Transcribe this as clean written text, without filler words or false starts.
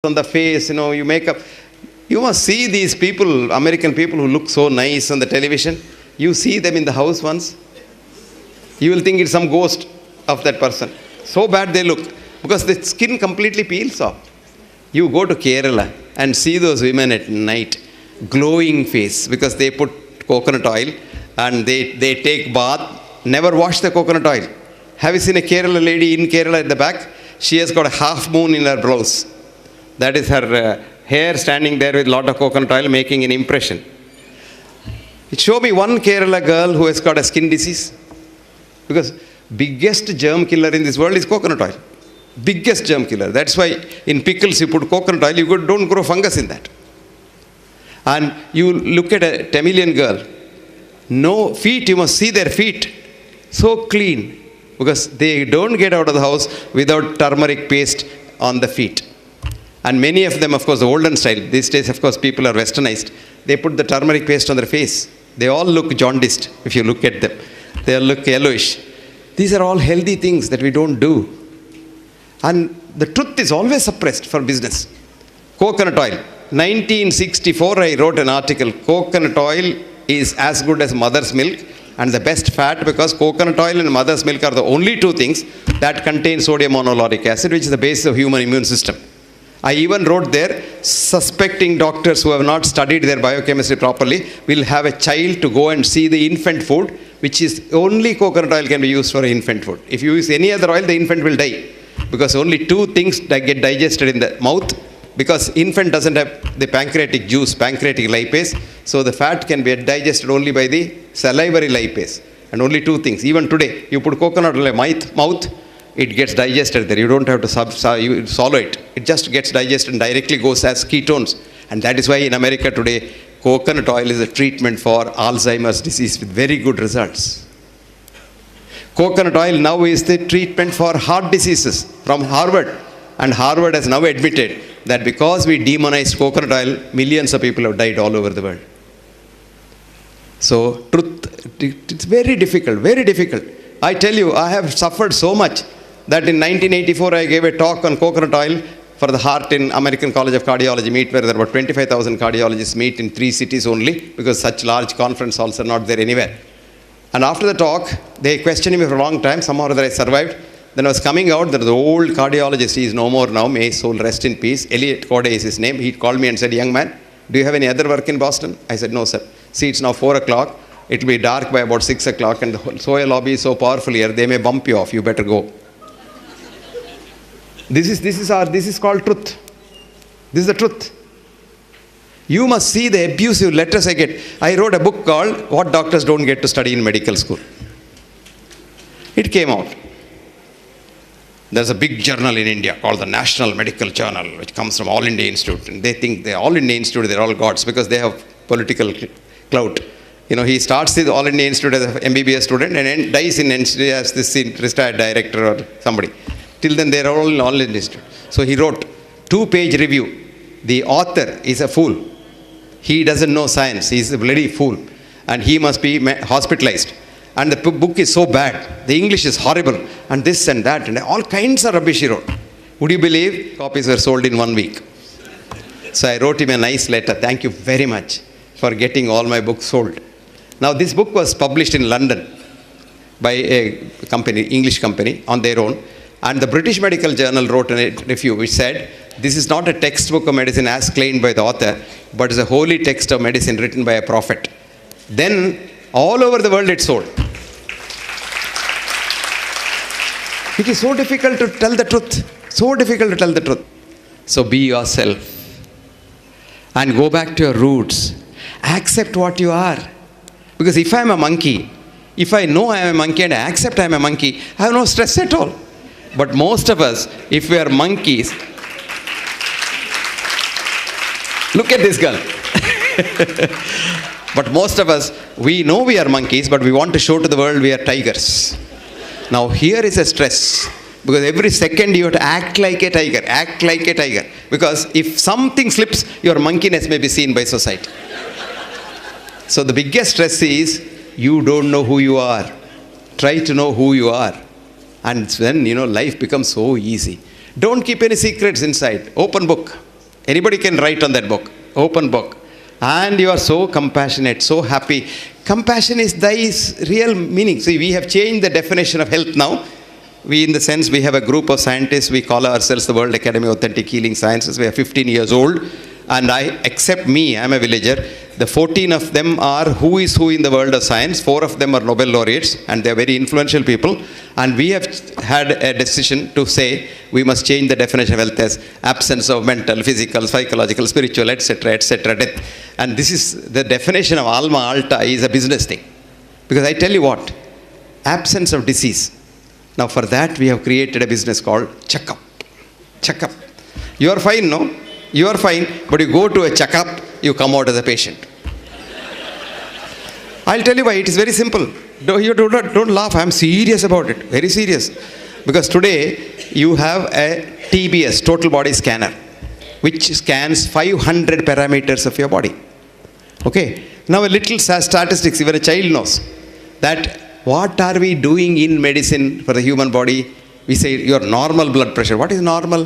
on the face, you make up. You must see these people, American people who look so nice on the television. You see them in the house once, you will think it's some ghost of that person. So bad they look, because the skin completely peels off. You go to Kerala and see those women at night, glowing face, because they put coconut oil and they take bath, never wash the coconut oil. Have you seen a Kerala lady in Kerala at the back? She has got a half moon in her blouse. That is her hair standing there with a lot of coconut oil making an impression. Show me one Kerala girl who has got a skin disease. Because biggest germ killer in this world is coconut oil. Biggest germ killer. That's why in pickles you put coconut oil, you don't grow fungus in that. And you look at a Tamilian girl, no feet, you must see their feet. So clean. Because they don't get out of the house without turmeric paste on the feet. And many of them, of course, the olden style. These days, of course, people are westernized. They put the turmeric paste on their face. They all look jaundiced if you look at them. They all look yellowish. These are all healthy things that we don't do. And the truth is always suppressed for business. Coconut oil. 1964, I wrote an article. Coconut oil is as good as mother's milk and the best fat, because coconut oil and mother's milk are the only two things that contain sodium monolauric acid, which is the basis of human immune system. I even wrote there, suspecting doctors who have not studied their biochemistry properly will have a child to go and see the infant food, which is only coconut oil can be used for infant food. If you use any other oil, the infant will die, because only two things that get digested in the mouth, because infant doesn't have the pancreatic juice, pancreatic lipase, so the fat can be digested only by the salivary lipase, and only two things. Even today, you put coconut oil in the mouth, it gets digested there. You don't have to swallow it. It just gets digested and directly goes as ketones. And that is why in America today, coconut oil is a treatment for Alzheimer's disease with very good results. Coconut oil now is the treatment for heart diseases from Harvard. And Harvard has now admitted that because we demonized coconut oil, millions of people have died all over the world. So truth, it's very difficult, very difficult. I tell you, I have suffered so much that in 1984 I gave a talk on coconut oil for the heart in American College of Cardiology meet, where there were 25,000 cardiologists meet in 3 cities only, because such large conference halls are not there anywhere. And after the talk, they questioned me for a long time. Somehow or other I survived. Then I was coming out, there was the old cardiologist, he is no more now, may his soul rest in peace. Elliot Corday is his name. He called me and said, "Young man, do you have any other work in Boston?" I said, "No, sir. See, it's now 4 o'clock. It will be dark by about 6 o'clock, and the Soya lobby is so powerful here, they may bump you off. You better go." This is called truth. This is the truth. You must see the abusive letters I get. I wrote a book called What Doctors Don't Get to Study in Medical School. It came out. There's a big journal in India called the National Medical Journal, which comes from All India Institute. And they think the All India Institute, they're all gods, because they have political clout. He starts the All India Institute as an MBBS student and dies in NCD as this retired director or somebody. Till then, they're all in All India Institute. So he wrote 2-page review. The author is a fool. He doesn't know science. He's a bloody fool. And he must be hospitalized. And the book is so bad. The English is horrible. And this and that. And all kinds of rubbish he wrote. Would you believe copies were sold in 1 week? So I wrote him a nice letter. Thank you very much for getting all my books sold. Now, this book was published in London by a company, English company, on their own. And the British Medical Journal wrote a review which said, this is not a textbook of medicine as claimed by the author, but is a holy text of medicine written by a prophet. Then, all over the world it sold. It is so difficult to tell the truth. So difficult to tell the truth. So be yourself. And go back to your roots. Accept what you are. Because if I am a monkey, if I know I am a monkey and I accept I am a monkey, I have no stress at all. But most of us, if we are monkeys, look at this girl. But most of us, we know we are monkeys, but we want to show to the world we are tigers. Now here is a stress. Because every second you have to act like a tiger, act like a tiger. Because if something slips, your monkeyness may be seen by society. So the biggest stress is, you don't know who you are. Try to know who you are. And then, life becomes so easy. Don't keep any secrets inside. Open book. Anybody can write on that book, open book. And you are so compassionate, so happy. Compassion is thy real meaning. See, we have changed the definition of health now. We, in the sense, we have a group of scientists. We call ourselves the World Academy of Authentic Healing Sciences. We are 15 years old. And except me, I'm a villager. The 14 of them are who is who in the world of science. 4 of them are Nobel laureates, and they are very influential people. And we have had a decision to say we must change the definition of health as absence of mental, physical, psychological, spiritual, etc., etc., death. And this is the definition of Alma Alta is a business thing. Because I tell you what, absence of disease. Now for that we have created a business called checkup. Checkup. You are fine, no? You are fine, but you go to a checkup, you come out as a patient. I'll tell you why. It is very simple. Don't laugh. I'm serious about it. Very serious. Because today you have a TBS, total body scanner, which scans 500 parameters of your body. Okay. Now a little statistics, even a child knows that what are we doing in medicine for the human body? We say your normal blood pressure. What is normal?